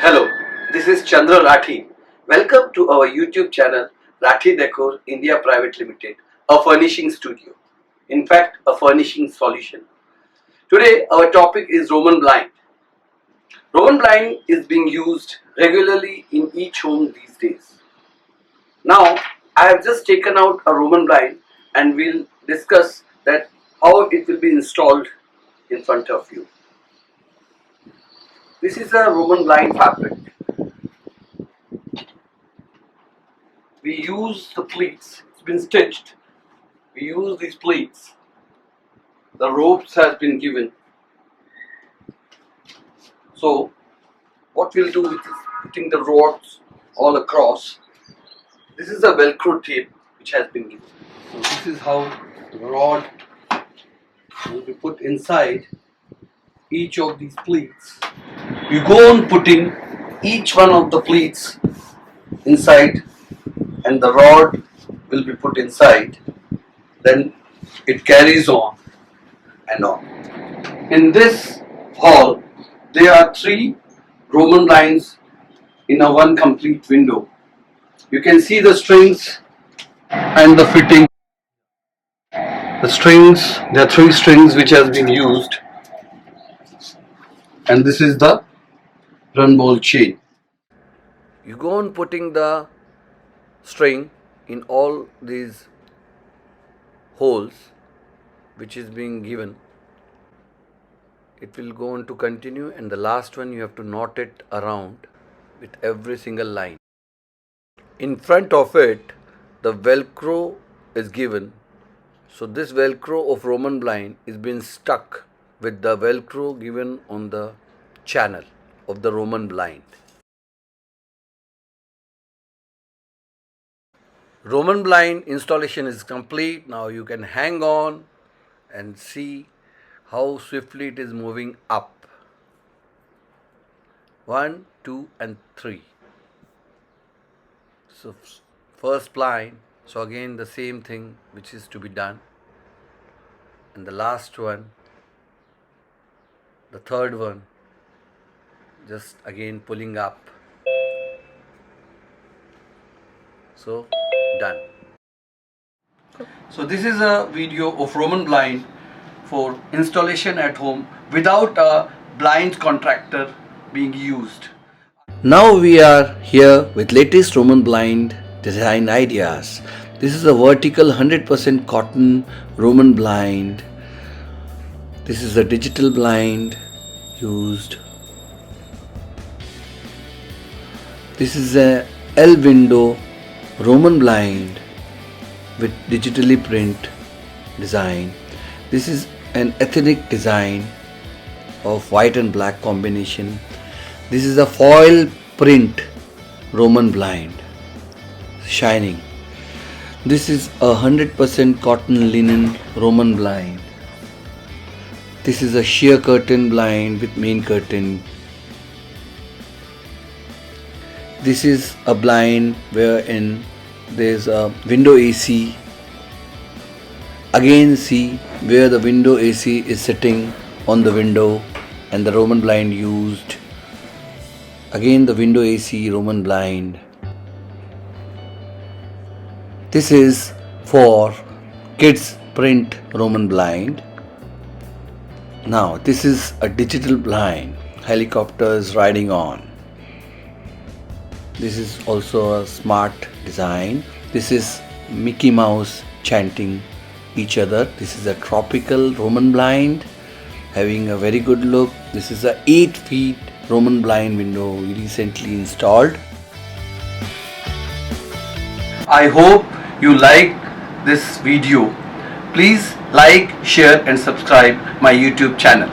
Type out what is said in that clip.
Hello, this is Chandra Rathi. Welcome to our YouTube channel Rathi Decor India Private Limited, a furnishing studio. In fact, a furnishing solution. Today, our topic is Roman blind. Roman blind is being used regularly in each home these days. Now, I have just taken out a Roman blind and we'll discuss that how it will be installed in front of you. This is a Roman blind fabric. We use the pleats, it's been stitched. We use these pleats. The ropes has been given. So what we'll do with this, putting the rods all across. This is a Velcro tape which has been given. So this is how the rod will be put inside each of these pleats. You go on putting each one of the pleats inside and the rod will be put inside. Then it carries on and on. In this hall, there are 3 Roman lines in a one complete window. You can see the strings and the fitting. The strings, there are 3 strings which has been used, and this is the run ball chain. You go on putting the string in all these holes which is being given. It will go on to continue, and the last one you have to knot it around with every single line. In front of it, the Velcro is given. So this Velcro of Roman blind is being stuck with the Velcro given on the channel of the Roman blind. Roman blind installation is complete. Now you can hang on and see how swiftly it is moving up. 1, 2 and 3. So first blind, so again the same thing which is to be done, and the last one, the third one, just again pulling up. So done. So this is a video of Roman blind for installation at home without a blind contractor being used. Now we are here with latest Roman blind design ideas. This is a vertical 100% cotton Roman blind. This is a digital blind used. This is a L window Roman blind with digitally print design. This is an ethnic design of white and black combination. This is a foil print Roman blind, shining. This is a 100% cotton linen Roman blind. This is a sheer curtain blind with main curtain. This is a blind wherein there is a window AC. Again see where the window AC is sitting on the window and the Roman blind used. Again the window AC Roman blind. This is for kids print Roman blind. Now this is a digital blind, helicopters riding on. This is also a smart design. This is Mickey Mouse chanting each other. This is a tropical Roman blind having a very good look. This is a 8 feet Roman blind window we recently installed. I hope you like this video. Please like, share and subscribe my YouTube channel.